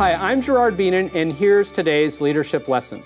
Hi, I'm Gerard Beenen, and here's today's leadership lesson.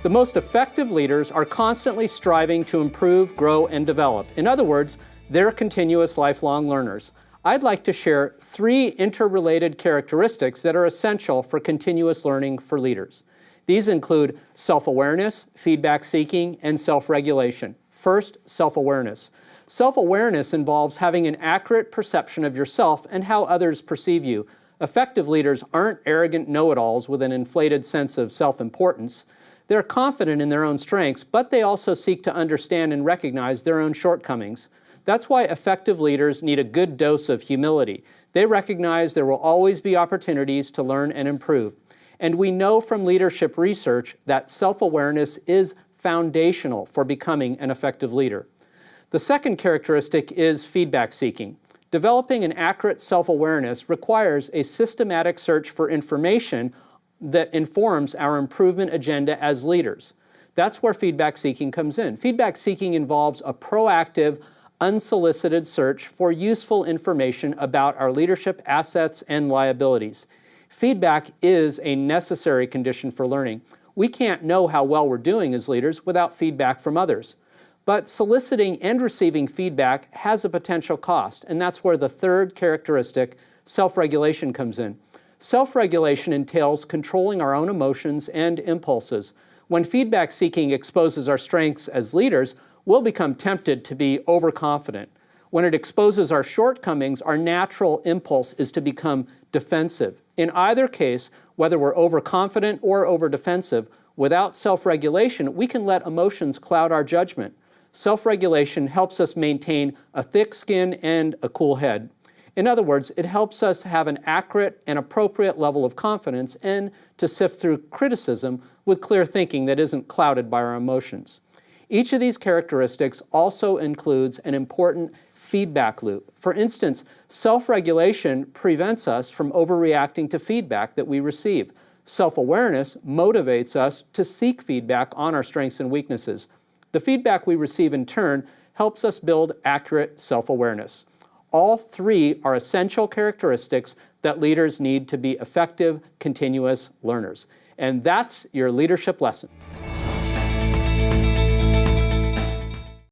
The most effective leaders are constantly striving to improve, grow, and develop. In other words, they're continuous lifelong learners. I'd like to share 3 interrelated characteristics that are essential for continuous learning for leaders. These include self-awareness, feedback seeking, and self-regulation. First, self-awareness. Self-awareness involves having an accurate perception of yourself and how others perceive you. Effective leaders aren't arrogant know-it-alls with an inflated sense of self-importance. They're confident in their own strengths, but they also seek to understand and recognize their own shortcomings. That's why effective leaders need a good dose of humility. They recognize there will always be opportunities to learn and improve. And we know from leadership research that self-awareness is foundational for becoming an effective leader. The second characteristic is feedback seeking. Developing an accurate self-awareness requires a systematic search for information that informs our improvement agenda as leaders. That's where feedback seeking comes in. Feedback seeking involves a proactive, unsolicited search for useful information about our leadership assets and liabilities. Feedback is a necessary condition for learning. We can't know how well we're doing as leaders without feedback from others. But soliciting and receiving feedback has a potential cost, and that's where the third characteristic, self-regulation, comes in. Self-regulation entails controlling our own emotions and impulses. When feedback seeking exposes our strengths as leaders, we'll become tempted to be overconfident. When it exposes our shortcomings, our natural impulse is to become defensive. In either case, whether we're overconfident or overdefensive, without self-regulation, we can let emotions cloud our judgment. Self-regulation helps us maintain a thick skin and a cool head. In other words, it helps us have an accurate and appropriate level of confidence and to sift through criticism with clear thinking that isn't clouded by our emotions. Each of these characteristics also includes an important feedback loop. For instance, self-regulation prevents us from overreacting to feedback that we receive. Self-awareness motivates us to seek feedback on our strengths and weaknesses. The feedback we receive in turn helps us build accurate self-awareness. All 3 are essential characteristics that leaders need to be effective, continuous learners. And that's your leadership lesson.